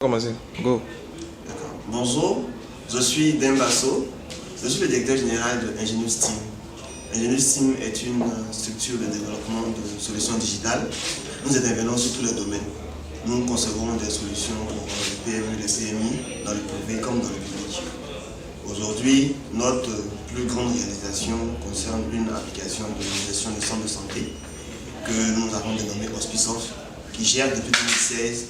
Commencez, go. D'accord. Bonjour, je suis Dembasso, je suis le directeur général de Ingenious Team. Ingenious Team est une structure de développement de solutions digitales. Nous intervenons sur tous les domaines. Nous concevons des solutions pour les PME et les PMI, dans le privé comme dans le public. Aujourd'hui, notre plus grande réalisation concerne une application de gestion des centres de santé que nous avons dénommée Hospisoft, qui gère depuis 2016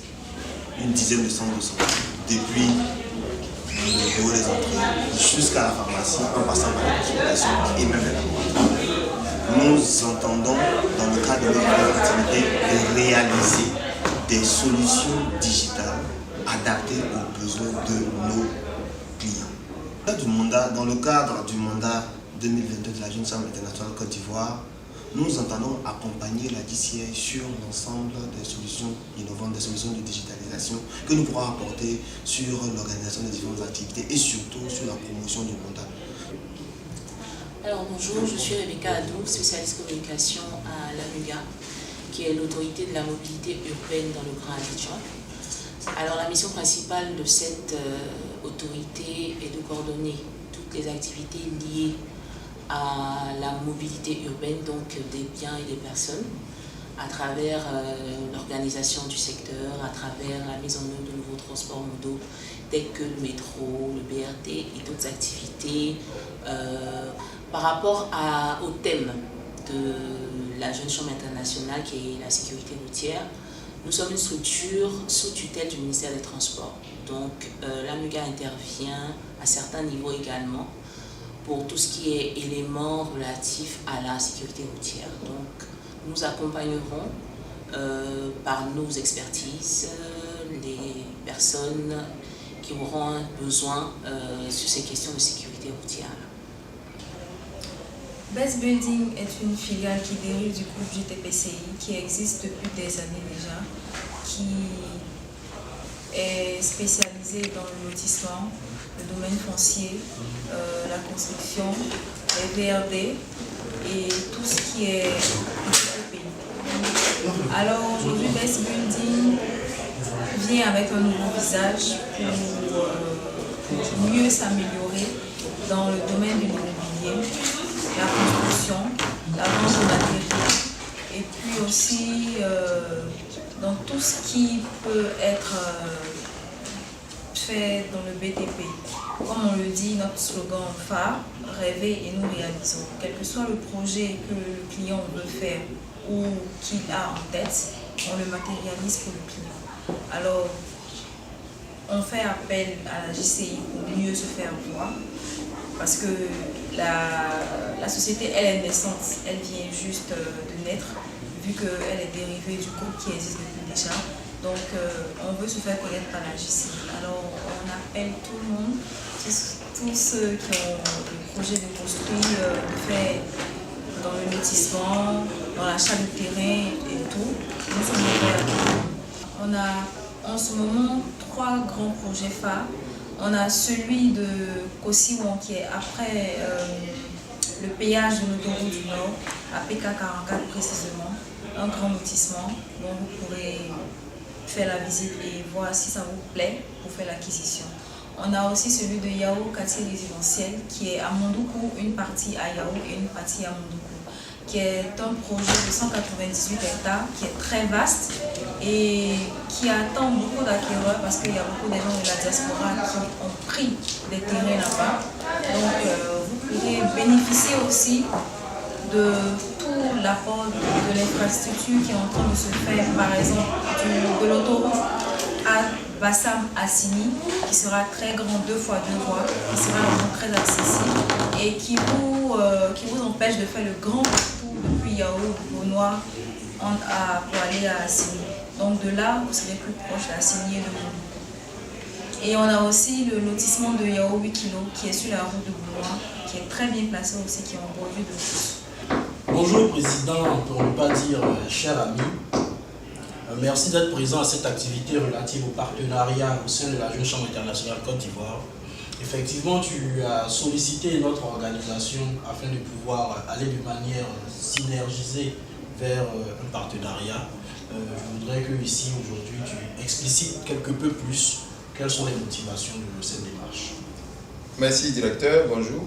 une dizaine de centres de santé, depuis le bureau des entrées jusqu'à la pharmacie, en passant par la consultation et même les laboratoires. Nous entendons, dans le cadre de notre activité, de réaliser des solutions digitales adaptées aux besoins de nos clients. Dans le cadre du mandat 2022 de la Jeune Chambre internationale Côte d'Ivoire, nous entendons accompagner la DCI sur l'ensemble des solutions innovantes, des solutions de digitalisation que nous pourrons apporter sur l'organisation des différentes activités et surtout sur la promotion du mandat. Alors bonjour, je suis Rebecca Adou, spécialiste communication à l'AMUGA, qui est l'autorité de la mobilité urbaine dans le Grand Abidjan. Alors la mission principale de cette autorité est de coordonner toutes les activités liées à la mobilité urbaine, donc des biens et des personnes, à travers l'organisation du secteur, à travers la mise en œuvre de nouveaux transports modaux tels que le métro, le BRT et d'autres activités. Par rapport au thème de la Jeune Chambre internationale qui est la sécurité routière, nous sommes une structure sous tutelle du ministère des Transports. Donc l'AMUGA intervient à certains niveaux également pour tout ce qui est éléments relatifs à la sécurité routière. Donc, nous accompagnerons par nos expertises les personnes qui auront un besoin sur ces questions de sécurité routière. Best Building est une filiale qui dérive du groupe GTPCI qui existe depuis des années déjà, qui est spécialisée dans le lotissement, le domaine foncier, la construction, les VRD et tout ce qui est pays. Alors aujourd'hui, Best Building vient avec un nouveau visage pour mieux s'améliorer dans le domaine de l'immobilier, la construction, la vente de matériel et puis aussi dans tout ce qui peut être fait dans le BTP. Comme on le dit, notre slogan phare, rêver et nous réalisons. Quel que soit le projet que le client veut faire ou qu'il a en tête, on le matérialise pour le client. Alors, on fait appel à la JCI pour mieux se faire voir parce que la société, elle est naissante, elle vient juste de naître vu qu'elle est dérivée du groupe qui existe depuis déjà. Donc, on veut se faire connaître par la JCI. Alors, on appelle tout le monde, tous ceux qui ont le projet de construire, de faire dans le lotissement, dans l'achat de terrain et tout. Nous sommes ouverts. On a en ce moment 3 grands projets phares. On a celui de Kosiwon qui est après le péage de l'autoroute du Nord, à PK44 précisément, un grand lotissement dont vous pourrez faire la visite et voir si ça vous plaît pour faire l'acquisition. On a aussi celui de Yao quartier résidentiel qui est à Mondoukou, une partie à Yao et une partie à Mondoukou, qui est un projet de 198 hectares qui est très vaste et qui attend beaucoup d'acquéreurs parce qu'il y a beaucoup de gens de la diaspora qui ont pris des terrains là-bas. Donc vous pourrez bénéficier aussi de tout l'apport de l'infrastructure qui est en train de se faire, par exemple de l'autoroute à Bassam Assini, qui sera très grand, 2 fois 2 voies, qui sera vraiment très accessible et qui vous empêche de faire le grand tour depuis Yao, Bonois, pour aller à Assini. Donc de là, vous serez plus proche d'Assini et de Bonois. Et on a aussi le lotissement de Yao 8 kg qui est sur la route de Bonois, qui est très bien placé aussi, qui est en bordure de route. Bonjour Président, pour ne pas dire cher ami. Merci d'être présent à cette activité relative au partenariat au sein de la Jeune Chambre internationale Côte d'Ivoire. Effectivement, tu as sollicité notre organisation afin de pouvoir aller de manière synergisée vers un partenariat. je voudrais que ici, aujourd'hui, tu explicites quelque peu plus quelles sont les motivations de cette démarche. Merci, directeur. Bonjour.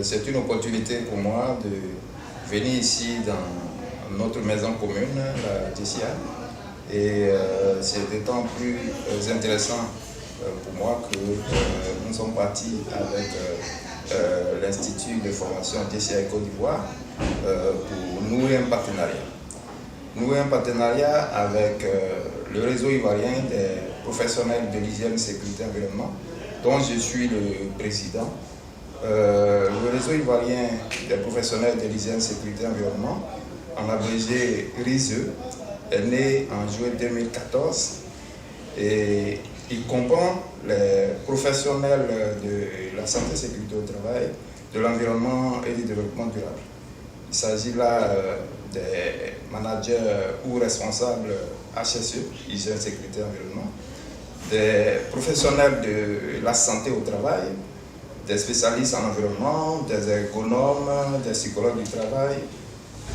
C'est une opportunité pour moi de venir ici dans notre maison commune, la DCI. Et c'est d'autant plus intéressant pour moi que nous sommes partis avec l'Institut de formation DCI Côte d'Ivoire pour nouer un partenariat. Nouer un partenariat avec le réseau ivoirien des professionnels de l'hygiène, sécurité et environnement, dont je suis le président. Le réseau ivoirien des professionnels de l'hygiène, sécurité et environnement, en abrégé RISE, est né en juillet 2014 et il comprend les professionnels de la santé et sécurité au travail, de l'environnement et du développement durable. Il s'agit là des managers ou responsables HSE, hygiène, sécurité et environnement, des professionnels de la santé au travail, des spécialistes en environnement, des ergonomes, des psychologues du travail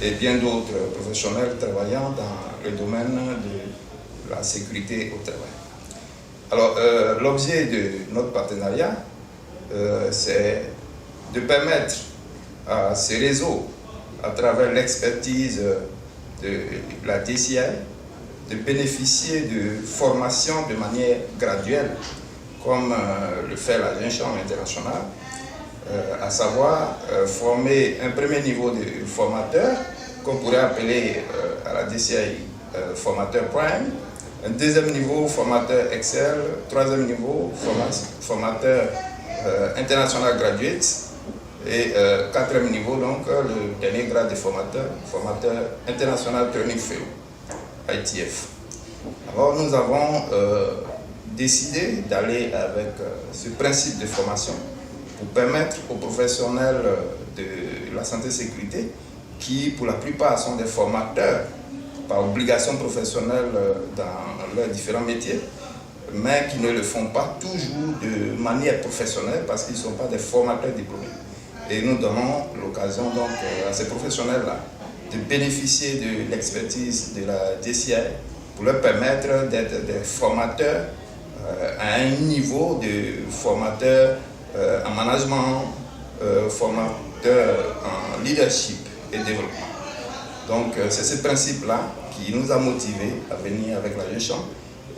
et bien d'autres professionnels travaillant dans le domaine de la sécurité au travail. Alors, l'objet de notre partenariat, c'est de permettre à ces réseaux, à travers l'expertise de la DCI, de bénéficier de formations de manière graduelle, comme le fait la Jeune Chambre internationale, à savoir former un premier niveau de formateur, qu'on pourrait appeler à la DCI formateur prime, un deuxième niveau formateur Excel, troisième niveau formateur international graduate, et quatrième niveau, donc le dernier grade de formateur international training fellow, ITF. Alors nous avons décidé d'aller avec ce principe de formation pour permettre aux professionnels de la santé et sécurité, qui pour la plupart sont des formateurs par obligation professionnelle dans leurs différents métiers, mais qui ne le font pas toujours de manière professionnelle parce qu'ils ne sont pas des formateurs diplômés. Et nous donnons l'occasion donc à ces professionnels-là de bénéficier de l'expertise de la DCI pour leur permettre d'être des formateurs à un niveau de formateur en management, formateur en leadership et développement. Donc c'est ce principe-là qui nous a motivés à venir avec la Jeune Chambre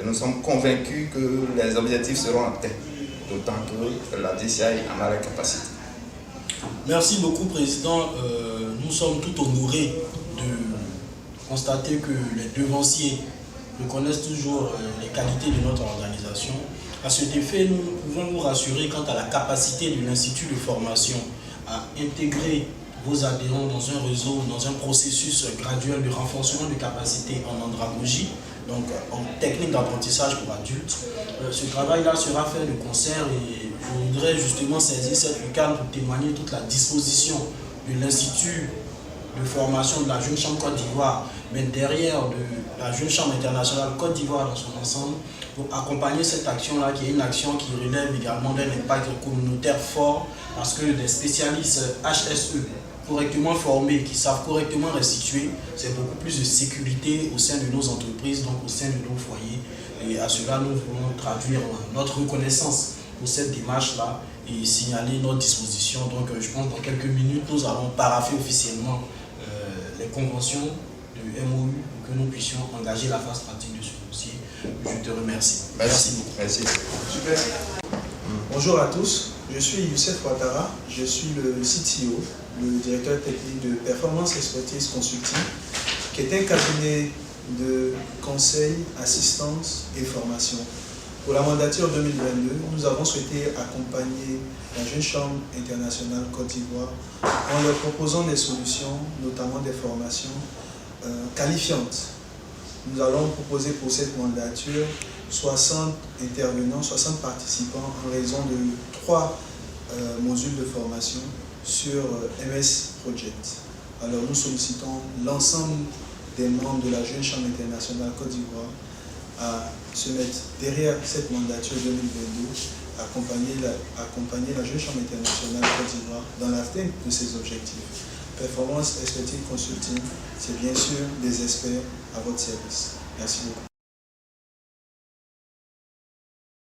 et nous sommes convaincus que les objectifs seront atteints, d'autant que la DCI en a la capacité. Merci beaucoup, Président. Nous sommes tout honorés de constater que les devanciers reconnaissent toujours les qualités de notre organisation. À cet effet, nous pouvons vous rassurer quant à la capacité de l'Institut de formation à intégrer vos adhérents dans un réseau, dans un processus graduel de renforcement de capacité en andragogie, donc en technique d'apprentissage pour adultes. Ce travail-là sera fait de concert et je voudrais justement saisir cette lucarne pour témoigner toute la disposition de l'Institut de formation de la Jeune Chambre Côte d'Ivoire, mais derrière de la Jeune Chambre internationale Côte d'Ivoire dans son ensemble, pour accompagner cette action-là, qui est une action qui relève également d'un impact communautaire fort, parce que des spécialistes HSE correctement formés, qui savent correctement restituer, c'est beaucoup plus de sécurité au sein de nos entreprises, donc au sein de nos foyers. Et à cela, nous voulons traduire notre reconnaissance pour cette démarche-là et signaler notre disposition. Donc je pense que dans quelques minutes, nous allons parapher officiellement les conventions de MOU pour que nous puissions engager la phase pratique de ce dossier. Je te remercie. Merci beaucoup. Merci. Super. Bonjour à tous, je suis Youssef Ouattara, je suis le CTO, le directeur technique de Performance Expertise Consulting, qui est un cabinet de conseil, assistance et formation. Pour la mandature 2022, nous avons souhaité accompagner la Jeune Chambre internationale Côte d'Ivoire en leur proposant des solutions, notamment des formations qualifiantes. Nous allons proposer pour cette mandature 60 intervenants, 60 participants en raison de 3 modules de formation sur MS Project. Alors nous sollicitons l'ensemble des membres de la Jeune Chambre internationale Côte d'Ivoire à se mettre derrière cette mandature 2022, accompagner la Jeune Chambre internationale Côte d'Ivoire dans l'atteinte de ses objectifs. Performance Expertise Consulting, c'est bien sûr des experts à votre service. Merci beaucoup.